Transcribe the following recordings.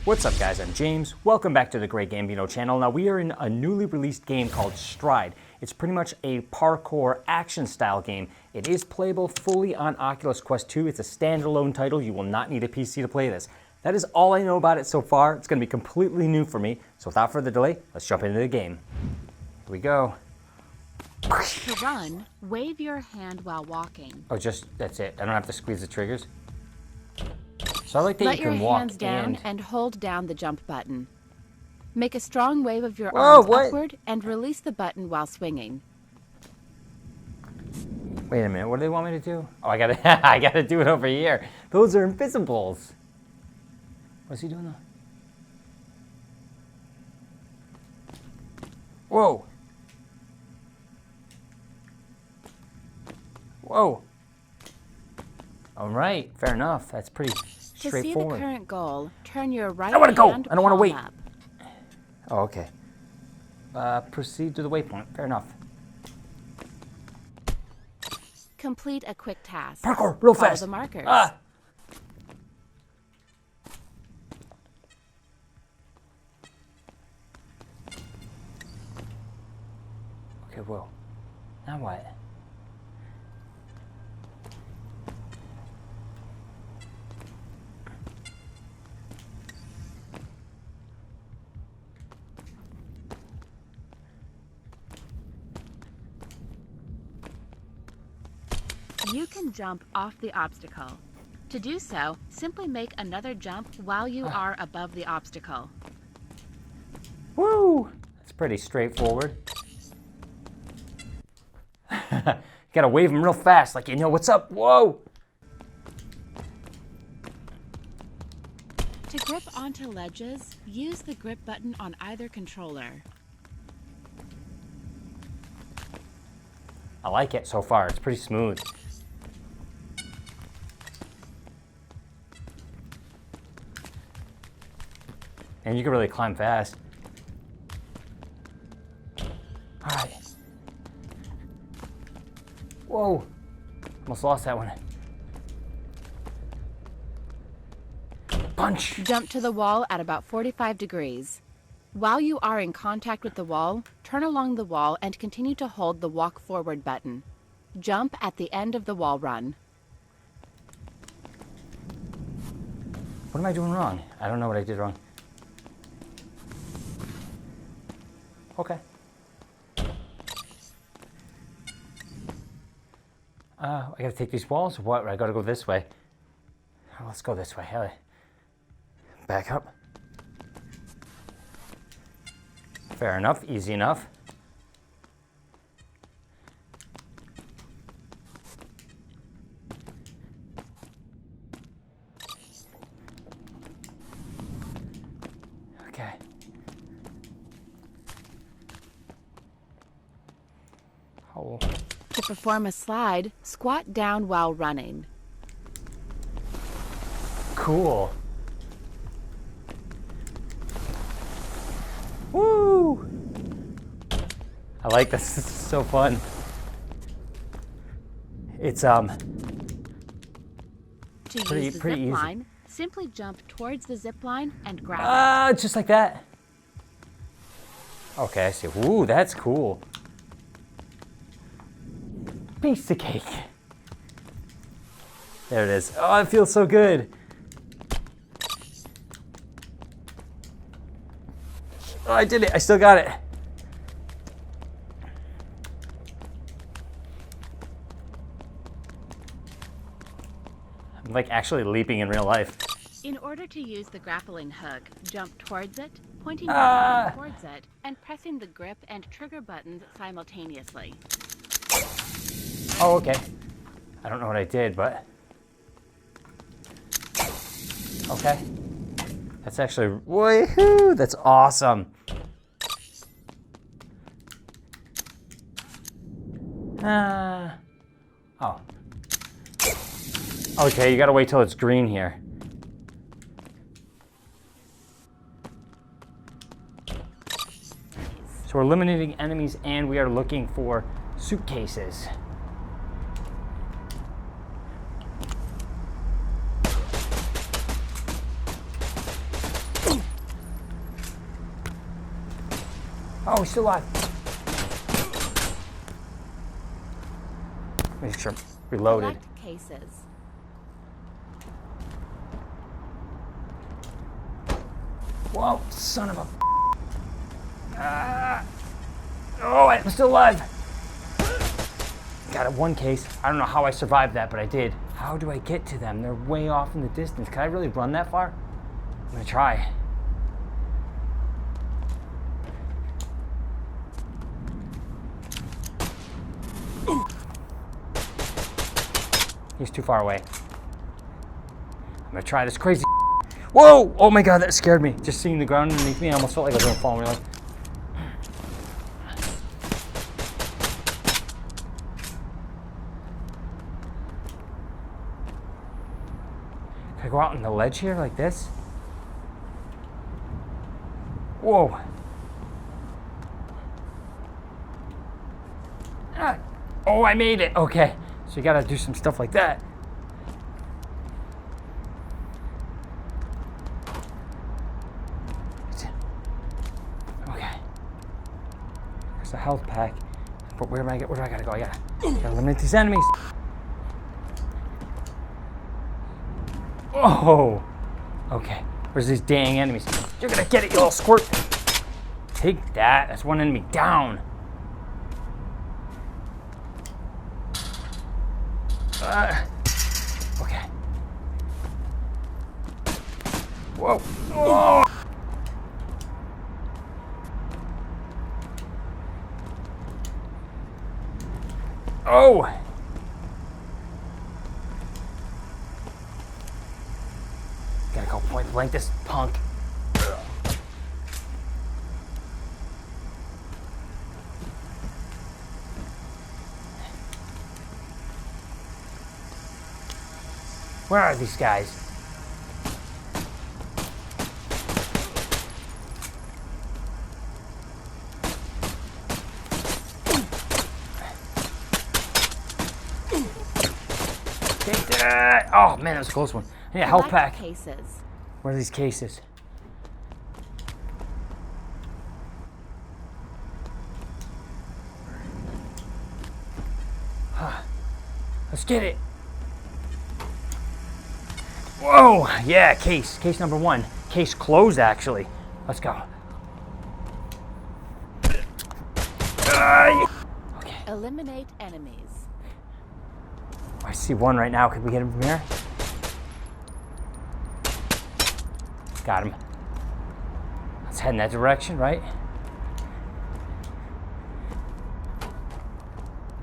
What's up guys, I'm James. Welcome back to the Great Gambino channel. Now we are in a newly released game called Stride. It's pretty much a parkour action style game. It is playable fully on Oculus Quest 2. It's a standalone title. You will not need a PC to play this. That is all I know about it so far. It's going to be completely new for me. So without further delay, let's jump into the game. Here we go. To run, wave your hand while walking. Oh, that's it. I don't have to squeeze the triggers. So I like that Let you can your walk hands down and hold down the jump button. Make a strong wave of your Whoa, arms upward and release the button while swinging. Wait a minute, what do they want me to do? Oh, I gotta do it over here. Those are invisibles. What's he doing though? Whoa. Whoa. All right, fair enough. That's pretty straightforward. To see the current goal, turn your right I want to go. hand I don't want to wait. palm up. Oh, okay. Proceed to the waypoint. Fair enough. Complete a quick task. Parkour, real Follow fast. the markers. Ah. Okay, whoa. Now what? You can jump off the obstacle. To do so, simply make another jump while you are above the obstacle. Woo! That's pretty straightforward. You gotta wave them real fast, like you know what's up. Whoa! To grip onto ledges, use the grip button on either controller. I like it so far. It's pretty smooth. And you can really climb fast. All right. Whoa. Almost lost that one. Punch. Jump to the wall at about 45 degrees. While you are in contact with the wall, turn along the wall and continue to hold the walk forward button. Jump at the end of the wall run. What am I doing wrong? I don't know what I did wrong. Okay. I gotta take these walls or what? I gotta go this way. Oh, let's go this way. Hell, back up. Fair enough, easy enough. Okay. Oh. To perform a slide, squat down while running. Cool. Woo! I like this. This is so fun. It's To pretty use the easy. zip line, simply jump towards the zip line and grab it. Just like that. Okay, I see. Ooh, that's cool. Piece of cake. There it is. Oh, it feels so good. Oh, I did it. I still got it. I'm like actually leaping in real life. In order to use the grappling hook, jump towards it, pointing your arm towards it, and pressing the grip and trigger buttons simultaneously. Oh, okay. I don't know what I did, but... Okay. That's actually... Woohoo! That's awesome. Oh. Okay, you gotta wait till it's green here. So we're eliminating enemies and we are looking for suitcases. Oh, he's still alive. Make sure I'm reloaded. Collect cases. Whoa, son of a... Oh, I'm still alive. Got it, one case. I don't know how I survived that, but I did. How do I get to them? They're way off in the distance. Can I really run that far? I'm gonna try. He's too far away. I'm gonna try this crazy. Whoa! Oh my god, that scared me. Just seeing the ground underneath me, I almost felt like I was gonna fall in real life. Can I go out on the ledge here like this? Whoa. Ah. Oh, I made it. Okay. So you gotta do some stuff like that. Okay. There's a health pack. But where do I gotta go? I gotta eliminate these enemies. Oh. Okay. Where's these dang enemies? You're gonna get it, you little squirt. Take that. That's one enemy down. Okay. Whoa. Oh. Oh. Gotta go point blank this punk. Where are these guys? Take that! Oh man, that was a close one. I need a health pack. Cases. Where are these cases? Let's get it. Whoa, yeah, case number 1. Case closed, actually. Let's go. Okay. Eliminate enemies. I see one right now. Could we get him from here? Got him. Let's head in that direction, right?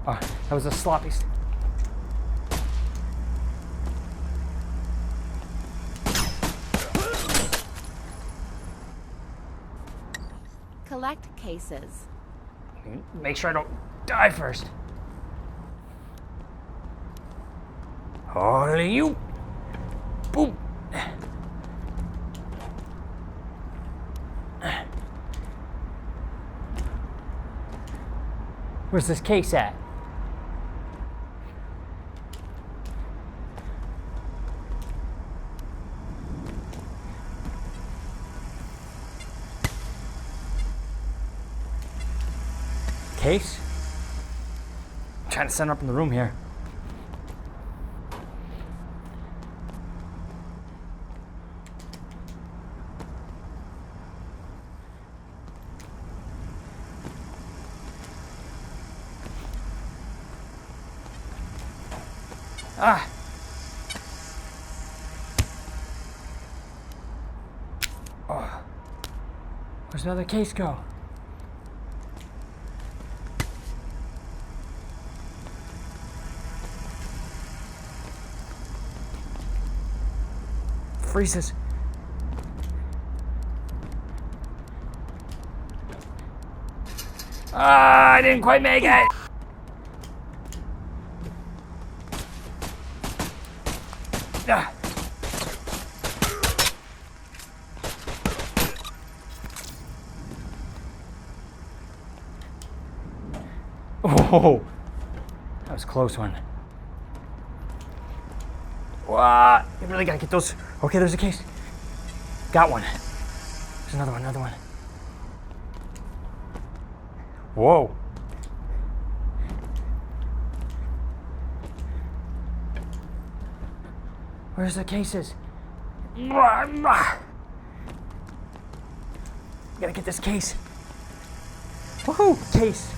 Oh, that was a sloppy... Collect cases. Make sure I don't die first. Only you. Boom. Where's this case at? Case? I'm trying to set up in the room here. Ah! Oh. Where's the other case go? Freezes. Ah, I didn't quite make it. Ah. Oh, that was a close one. Wow, you really gotta get those. Okay, there's a case. Got one. There's another one, Whoa. Where's the cases? Gotta get this case. Woohoo! Case.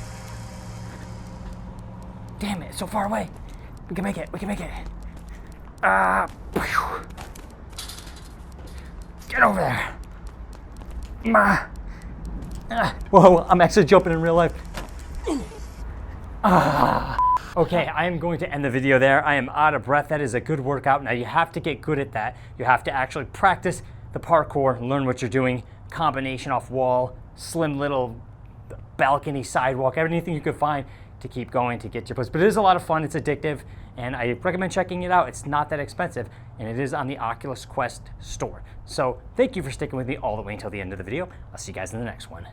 Damn it, it's so far away. We can make it, we can make it. Get over there. Whoa, I'm actually jumping in real life. Okay, I am going to end the video there. I am out of breath. That is a good workout. Now you have to get good at that. You have to actually practice the parkour, learn what you're doing, combination off wall, slim little balcony, sidewalk, anything you could find to keep going to get your place. But it is a lot of fun, it's addictive, and I recommend checking it out. It's not that expensive, and it is on the Oculus Quest store. So thank you for sticking with me all the way until the end of the video. I'll see you guys in the next one.